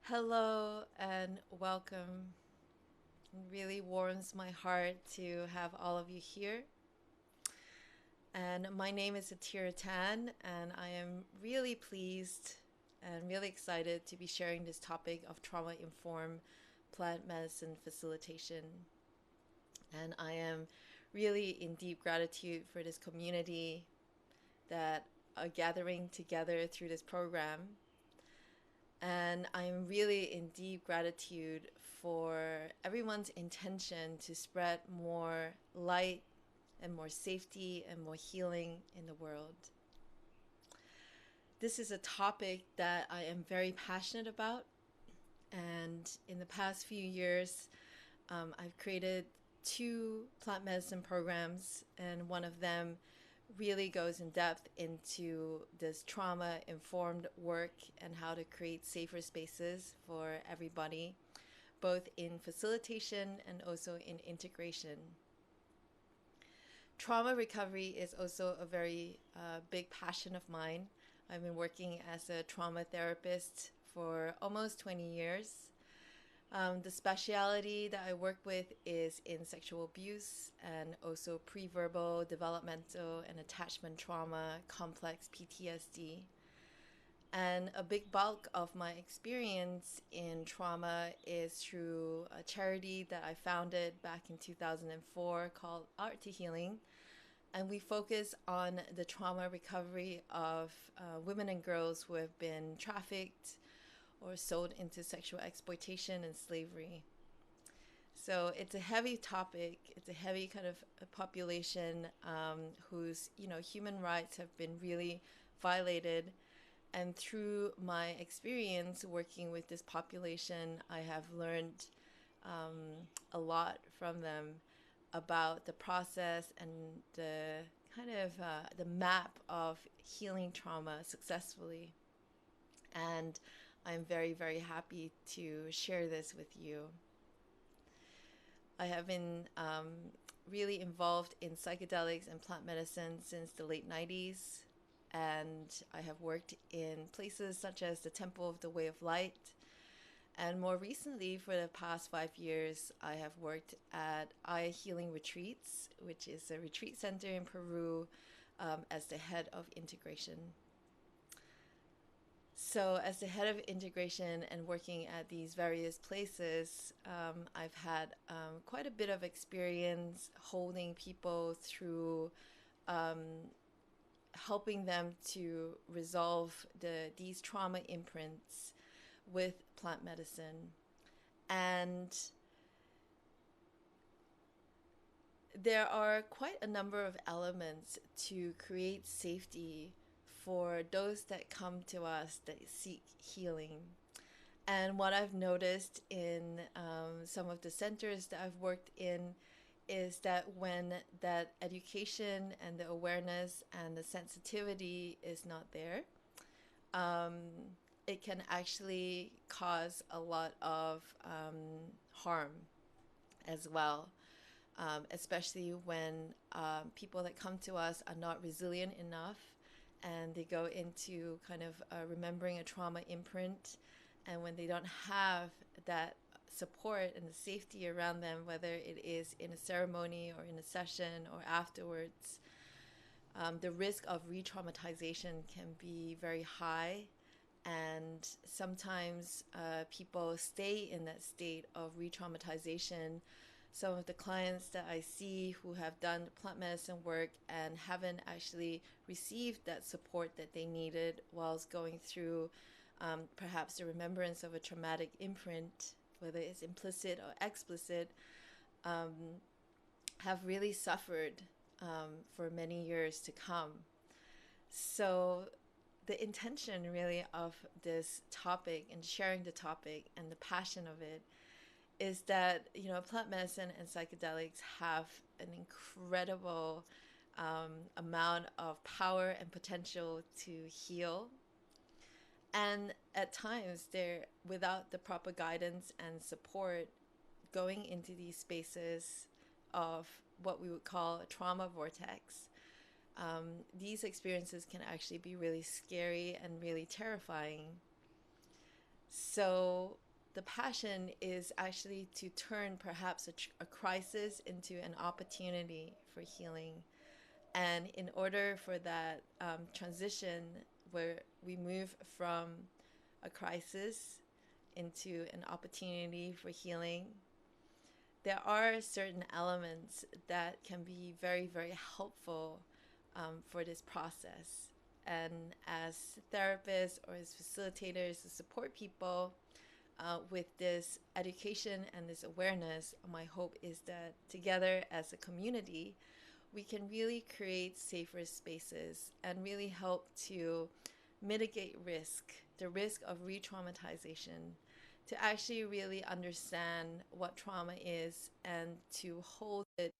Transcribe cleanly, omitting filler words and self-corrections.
Hello and welcome. It really warms my heart to have all of you here. And my name is Atira, and I am really pleased and really excited to be sharing this topic of trauma informed plant medicine facilitation. And I am really in deep gratitude for this community that are gathering together through this program. And I'm really in deep gratitude for everyone's intention to spread more light and more safety and more healing in the world. This is a topic that I am very passionate about. And in the past few years, I've created two plant medicine programs, and one of them really goes in depth into this trauma informed work and how to create safer spaces for everybody, both in facilitation and also in integration. Trauma recovery is also a very big passion of mine. I've been working as a trauma therapist for almost 20 years. The speciality that I work with is in sexual abuse and also pre-verbal, developmental, and attachment trauma, complex PTSD. And a big bulk of my experience in trauma is through a charity that I founded back in 2004 called Art to Healing. And we focus on the trauma recovery of women and girls who have been trafficked or sold into sexual exploitation and slavery. So it's a heavy topic. It's a heavy kind of a population whose human rights have been really violated. And through my experience working with this population, I have learned a lot from them about the process and the kind of the map of healing trauma successfully. And I'm very, very happy to share this with you. I have been really involved in psychedelics and plant medicine since the late 90s, and I have worked in places such as the Temple of the Way of Light. And more recently, for the past 5 years, I have worked at Eye Healing Retreats, which is a retreat center in Peru, as the head of integration. So, as the head of integration and working at these various places, I've had quite a bit of experience holding people through helping them to resolve these trauma imprints with plant medicine. And there are quite a number of elements to create safety for those that come to us that seek healing. And what I've noticed in some of the centers that I've worked in is that when that education and the awareness and the sensitivity is not there, it can actually cause a lot of harm as well, especially when people that come to us are not resilient enough and they go into kind of remembering a trauma imprint. And when they don't have that support and the safety around them, whether it is in a ceremony or in a session or afterwards, the risk of re-traumatization can be very high. And sometimes people stay in that state of re-traumatization. Some of the clients that I see who have done plant medicine work and haven't actually received that support that they needed whilst going through perhaps the remembrance of a traumatic imprint, whether it's implicit or explicit, have really suffered for many years to come. So the intention really of this topic and sharing the topic and the passion of it is that, plant medicine and psychedelics have an incredible amount of power and potential to heal. And at times, they're without the proper guidance and support, going into these spaces of what we would call a trauma vortex. These experiences can actually be really scary and really terrifying. So the passion is actually to turn perhaps a crisis into an opportunity for healing. And in order for that transition where we move from a crisis into an opportunity for healing, there are certain elements that can be very, very helpful for this process. And as therapists or as facilitators to support people with this education and this awareness, my hope is that together as a community, we can really create safer spaces and really help to mitigate risk, the risk of re-traumatization, to actually really understand what trauma is and to hold it